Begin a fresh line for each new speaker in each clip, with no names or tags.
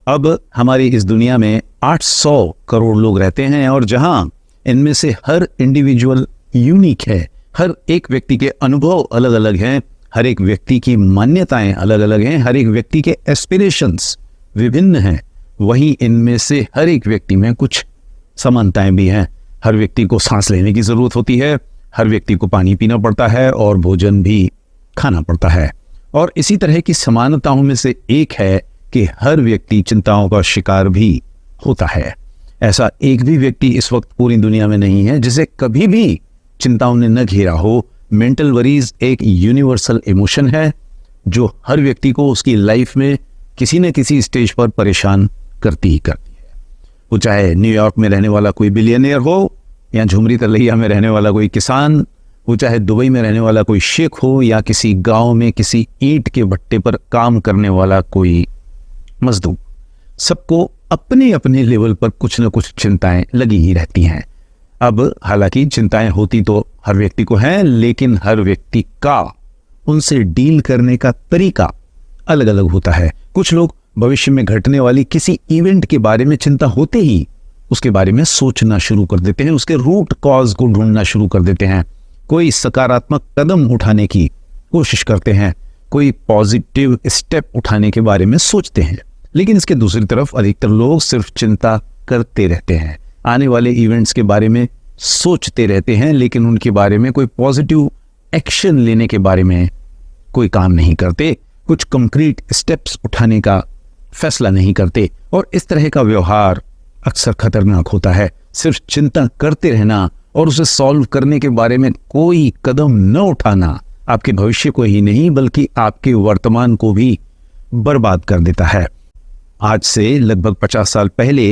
अब हमारी इस दुनिया में 800 करोड़ लोग रहते हैं और जहां इनमें से हर इंडिविजुअल यूनिक है, हर एक व्यक्ति के अनुभव अलग अलग हैं, हर एक व्यक्ति की मान्यताएं अलग अलग हैं, हर एक व्यक्ति के एस्पिरेशंस विभिन्न हैं, वहीं इनमें से हर एक व्यक्ति में कुछ समानताएं भी हैं। हर व्यक्ति को सांस लेने की जरूरत होती है, हर व्यक्ति को पानी पीना पड़ता है और भोजन भी खाना पड़ता है। और इसी तरह की समानताओं में से एक है कि हर व्यक्ति चिंताओं का शिकार भी होता है। ऐसा एक भी व्यक्ति इस वक्त पूरी दुनिया में नहीं है जिसे कभी भी चिंताओं ने न घेरा हो। मेंटल वरीज एक यूनिवर्सल इमोशन है जो हर व्यक्ति को उसकी लाइफ में किसी न किसी स्टेज पर परेशान करती ही करती है। वो चाहे न्यूयॉर्क में रहने वाला कोई बिलियनियर हो या झुमरी तलैया में रहने वाला कोई किसान, वो चाहे दुबई में रहने वाला कोई शेख हो या किसी गांव में किसी ईंट के भट्टे पर काम करने वाला कोई मजदूर, सबको अपने अपने लेवल पर कुछ न कुछ चिंताएं लगी ही रहती हैं। अब हालांकि चिंताएं होती तो हर व्यक्ति को हैं, लेकिन हर व्यक्ति का उनसे डील करने का तरीका अलग अलग होता है। कुछ लोग भविष्य में घटने वाली किसी इवेंट के बारे में चिंता होते ही उसके बारे में सोचना शुरू कर देते हैं, उसके रूट कॉज को ढूंढना शुरू कर देते हैं, कोई सकारात्मक कदम उठाने की कोशिश करते हैं, कोई पॉजिटिव स्टेप उठाने के बारे में सोचते हैं। लेकिन इसके दूसरी तरफ अधिकतर लोग सिर्फ चिंता करते रहते हैं, आने वाले इवेंट्स के बारे में सोचते रहते हैं, लेकिन उनके बारे में कोई पॉजिटिव एक्शन लेने के बारे में कोई काम नहीं करते, कुछ कंक्रीट स्टेप्स उठाने का फैसला नहीं करते। और इस तरह का व्यवहार अक्सर खतरनाक होता है। सिर्फ चिंता करते रहना और उसे सॉल्व करने के बारे में कोई कदम न उठाना आपके भविष्य को ही नहीं बल्कि आपके वर्तमान को भी बर्बाद कर देता है। आज से लगभग 50 साल पहले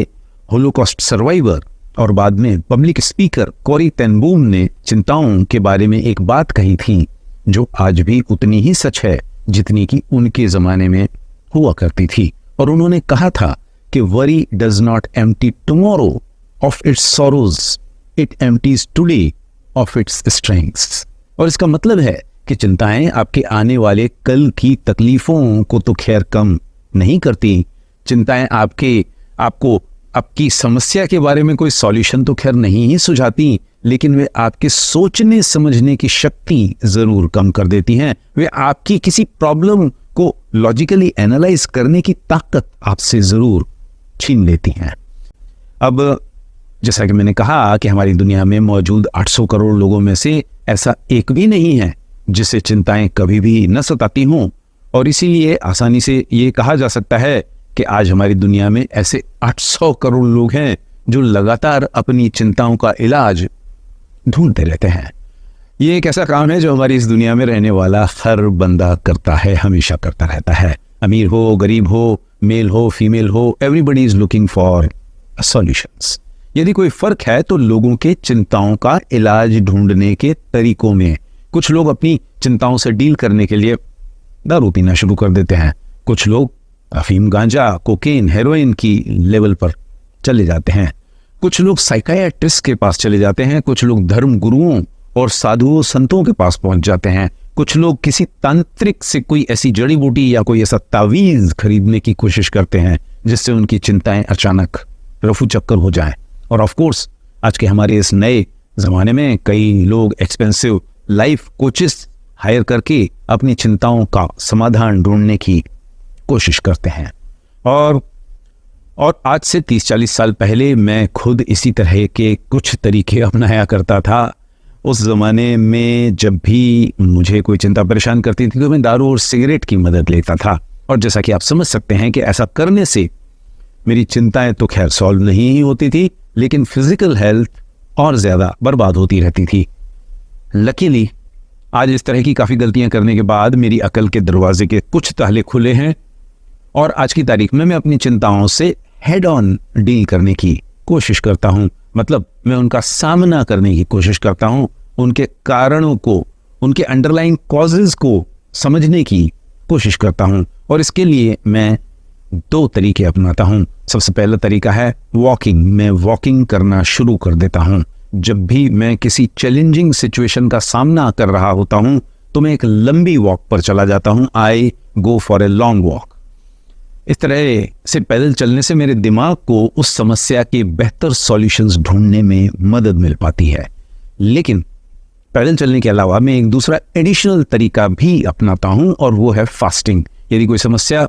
होलोकॉस्ट सर्वाइवर और बाद में पब्लिक स्पीकर कोरी तेन बूम ने चिंताओं के बारे में एक बात कही थी जो आज भी उतनी ही सच है जितनी कि उनके जमाने में हुआ करती थी। और उन्होंने कहा था कि worry does not empty tomorrow of its sorrows, it empties today of its strengths. और इसका मतलब है कि चिंताएं आपके आने वाले कल की तकलीफों को तो खैर कम नहीं करती, चिंताएं आपको आपकी समस्या के बारे में कोई सॉल्यूशन तो खैर नहीं ही सुझाती, लेकिन वे आपके सोचने समझने की शक्ति जरूर कम कर देती हैं। वे आपकी किसी प्रॉब्लम को लॉजिकली एनालाइज करने की ताकत आपसे जरूर छीन लेती हैं। अब जैसा कि मैंने कहा कि हमारी दुनिया में मौजूद 800 करोड़ लोगों में से ऐसा एक भी नहीं है जिसे चिंताएं कभी भी न सताती हों। और इसीलिए आसानी से ये कहा जा सकता है कि आज हमारी दुनिया में ऐसे 800 करोड़ लोग हैं जो लगातार अपनी चिंताओं का इलाज ढूंढते रहते हैं। ये एक ऐसा काम है जो हमारी इस दुनिया में रहने वाला हर बंदा करता है, हमेशा करता रहता है। अमीर हो, गरीब हो, मेल हो, फीमेल हो, everybody is looking for solutions. यदि कोई फर्क है तो लोगों के चिंताओं का इलाज ढूंढने के तरीकों में। कुछ लोग अपनी चिंताओं से डील करने के लिए दारू पीना शुरू कर देते हैं, कुछ लोग अफीम, गांजा, कोकेन, हेरोइन की लेवल पर चले जाते हैं, कुछ लोग साइकियाट्रिस्ट के पास चले जाते हैं, कुछ लोग धर्म गुरुओं और साधुओं संतों के पास पहुंच जाते हैं, कुछ लोग किसी तांत्रिक से कोई ऐसी जड़ी बूटी या कोई ऐसा तावीज खरीदने की कोशिश करते हैं जिससे उनकी चिंताएं अचानक रफू चक्कर हो जाएं। और ऑफ कोर्स आज के हमारे इस नए जमाने में कई लोग एक्सपेंसिव लाइफ कोचेस हायर करके अपनी चिंताओं का समाधान ढूंढने की कोशिश करते हैं। और आज से 30-40 साल पहले मैं खुद इसी तरह के कुछ तरीके अपनाया करता था। उस ज़माने में जब भी मुझे कोई चिंता परेशान करती थी तो मैं दारू और सिगरेट की मदद लेता था। और जैसा कि आप समझ सकते हैं कि ऐसा करने से मेरी चिंताएं तो खैर सॉल्व नहीं ही होती थी, लेकिन फिजिकल हेल्थ और ज़्यादा बर्बाद होती रहती थी। लकीली आज इस तरह की काफ़ी गलतियां करने के बाद मेरी अकल के दरवाजे के कुछ ताले खुले हैं और आज की तारीख में मैं अपनी चिंताओं से हेड ऑन डील करने की कोशिश करता हूं। मतलब मैं उनका सामना करने की कोशिश करता हूं, उनके कारणों को, उनके अंडरलाइंग कॉजेज को समझने की कोशिश करता हूं। और इसके लिए मैं 2 तरीके अपनाता हूं। सबसे पहला तरीका है वॉकिंग। मैं वॉकिंग करना शुरू कर देता हूं। जब भी मैं किसी चैलेंजिंग सिचुएशन का सामना कर रहा होता हूं तो मैं एक लंबी वॉक पर चला जाता हूं। I go for a long walk. इस तरह से पैदल चलने से मेरे दिमाग को उस समस्या के बेहतर सॉल्यूशंस ढूंढने में मदद मिल पाती है। लेकिन पैदल चलने के अलावा मैं एक दूसरा एडिशनल तरीका भी अपनाता हूं और वो है फास्टिंग। यदि कोई समस्या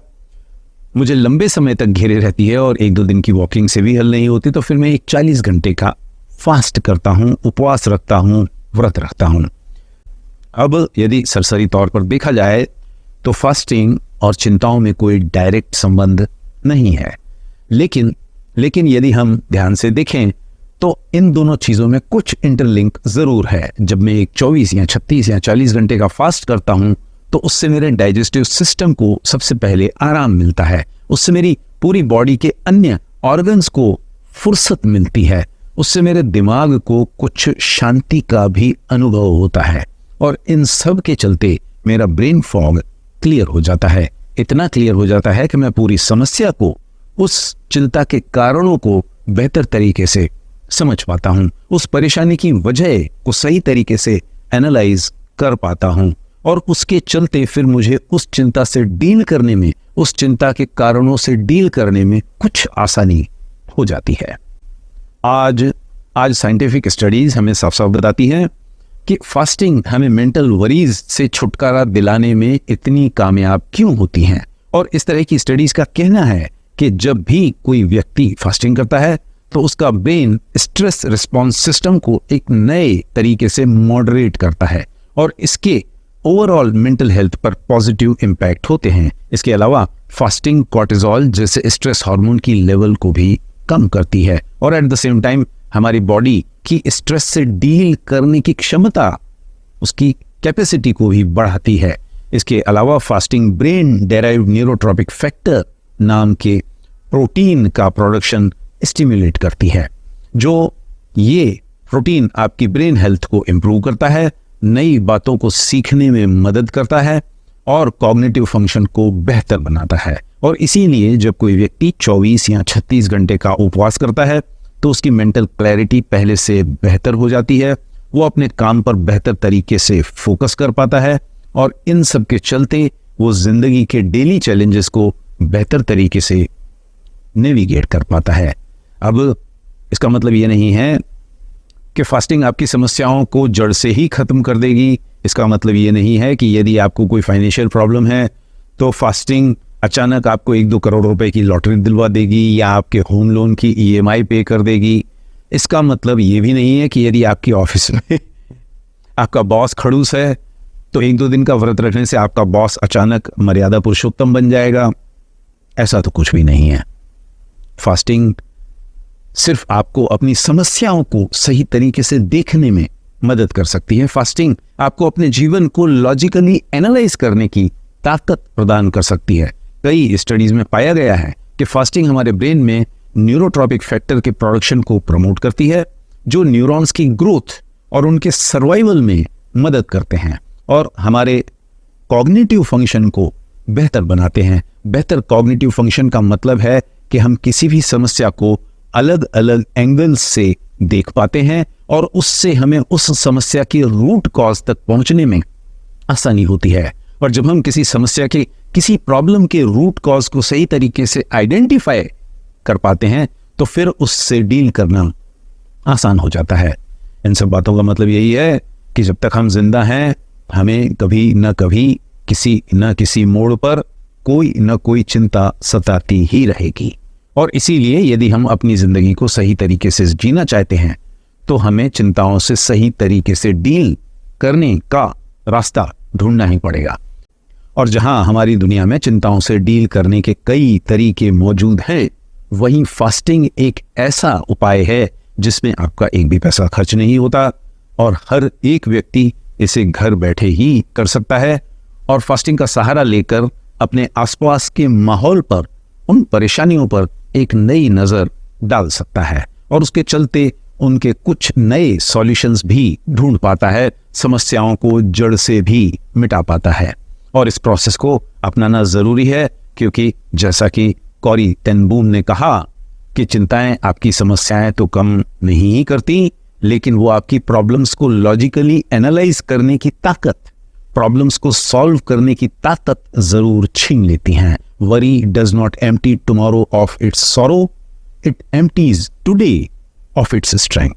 मुझे लंबे समय तक घेरे रहती है और 1-2 दिन की वॉकिंग से भी हल नहीं होती, तो फिर मैं एक 40 घंटे का फास्ट करता हूं, उपवास रखता हूं, व्रत रखता हूं। अब यदि सरसरी तौर पर देखा जाए तो फास्टिंग और चिंताओं में कोई डायरेक्ट संबंध नहीं है, लेकिन यदि हम ध्यान से देखें तो इन दोनों चीजों में कुछ इंटरलिंक जरूर है। जब मैं एक 24 या 36 या 40 घंटे का फास्ट करता हूं तो उससे मेरे डाइजेस्टिव सिस्टम को सबसे पहले आराम मिलता है, उससे मेरी पूरी बॉडी के अन्य ऑर्गन्स को फुर्सत मिलती है, उससे मेरे दिमाग को कुछ शांति का भी अनुभव होता है और इन सब के चलते मेरा ब्रेन फॉग क्लियर हो जाता है। इतना क्लियर हो जाता है कि मैं पूरी समस्या को, उस चिंता के कारणों को बेहतर तरीके से समझ पाता हूं, उस परेशानी की वजह को सही तरीके से एनालाइज कर पाता हूं और उसके चलते फिर मुझे उस चिंता से डील करने में, उस चिंता के कारणों से डील करने में कुछ आसानी हो जाती है। आज साइंटिफिक स्टडीज हमें साफ साफ बताती हैं कि फास्टिंग हमें मेंटल वरीज से छुटकारा दिलाने में इतनी कामयाब क्यों होती हैं। और इस तरह की स्टडीज का कहना है कि जब भी कोई व्यक्ति फास्टिंग करता है तो उसका ब्रेन स्ट्रेस रिस्पॉन्स सिस्टम को एक नए तरीके से मॉडरेट करता है और इसके ओवरऑल मेंटल हेल्थ पर पॉजिटिव इम्पैक्ट होते हैं। इसके अलावा फास्टिंग कॉर्टिसोल जैसे स्ट्रेस हार्मोन की लेवल को भी कम करती है और एट द सेम टाइम हमारी बॉडी की स्ट्रेस से डील करने की क्षमता, उसकी कैपेसिटी को भी बढ़ाती है। इसके अलावा fasting brain derived neurotrophic factor नाम के प्रोटीन का प्रोडक्शन स्टिमुलेट करती है, जो ये प्रोटीन आपकी ब्रेन हेल्थ को इम्प्रूव करता है, नई बातों को सीखने में मदद करता है और कॉग्निटिव फंक्शन को बेहतर बनाता है। और इसीलिए जब कोई व्यक्ति 24 या 36 घंटे का उपवास करता है तो उसकी मेंटल क्लैरिटी पहले से बेहतर हो जाती है, वो अपने काम पर बेहतर तरीके से फोकस कर पाता है और इन सब के चलते वो जिंदगी के डेली चैलेंजेस को बेहतर तरीके से नेविगेट कर पाता है। अब इसका मतलब ये नहीं है कि फास्टिंग आपकी समस्याओं को जड़ से ही खत्म कर देगी। इसका मतलब ये नहीं है कि यदि आपको कोई फाइनेंशियल प्रॉब्लम है तो फास्टिंग अचानक आपको 1-2 करोड़ रुपए की लॉटरी दिलवा देगी या आपके होम लोन की EMI पे कर देगी। इसका मतलब ये भी नहीं है कि यदि आपकी ऑफिस में आपका बॉस खड़ूस है तो 1-2 दिन का व्रत रखने से आपका बॉस अचानक मर्यादा पुरुषोत्तम बन जाएगा। ऐसा तो कुछ भी नहीं है। फास्टिंग सिर्फ आपको अपनी समस्याओं को सही तरीके से देखने में मदद कर सकती है। फास्टिंग आपको अपने जीवन को लॉजिकली एनालाइज करने की ताकत प्रदान कर सकती है। कई स्टडीज में पाया गया है कि फास्टिंग हमारे ब्रेन में न्यूरोट्रॉपिक फैक्टर के प्रोडक्शन को प्रमोट करती है, जो न्यूरॉन्स की ग्रोथ और उनके सर्वाइवल में मदद करते हैं और हमारे कॉग्निटिव फंक्शन को बेहतर बनाते हैं। बेहतर कॉग्निटिव फंक्शन का मतलब है कि हम किसी भी समस्या को अलग अलग एंगल्स से देख पाते हैं और उससे हमें उस समस्या के रूट कॉज तक पहुंचने में आसानी होती है। और जब हम किसी समस्या के, किसी प्रॉब्लम के रूट कॉज को सही तरीके से आइडेंटिफाई कर पाते हैं तो फिर उससे डील करना आसान हो जाता है। इन सब बातों का मतलब यही है कि जब तक हम जिंदा हैं हमें कभी न कभी किसी न किसी मोड़ पर कोई न कोई चिंता सताती ही रहेगी। और इसीलिए यदि हम अपनी जिंदगी को सही तरीके से जीना चाहते हैं तो हमें चिंताओं से सही तरीके से डील करने का रास्ता ढूंढना ही पड़ेगा। और जहां हमारी दुनिया में चिंताओं से डील करने के कई तरीके मौजूद हैं, वहीं फास्टिंग एक ऐसा उपाय है जिसमें आपका एक भी पैसा खर्च नहीं होता और हर एक व्यक्ति इसे घर बैठे ही कर सकता है और फास्टिंग का सहारा लेकर अपने आसपास के माहौल पर, उन परेशानियों पर एक नई नजर डाल सकता है और उसके चलते उनके कुछ नए सॉल्यूशंस भी ढूंढ पाता है, समस्याओं को जड़ से भी मिटा पाता है। और इस प्रोसेस को अपनाना जरूरी है क्योंकि जैसा कि कॉरी टेन बूम ने कहा कि चिंताएं आपकी समस्याएं तो कम नहीं ही करती, लेकिन वो आपकी प्रॉब्लम्स को लॉजिकली एनालाइज करने की ताकत, प्रॉब्लम्स को सॉल्व करने की ताकत जरूर छीन लेती हैं। Worry does not empty tomorrow of its sorrow, it empties today of its strength.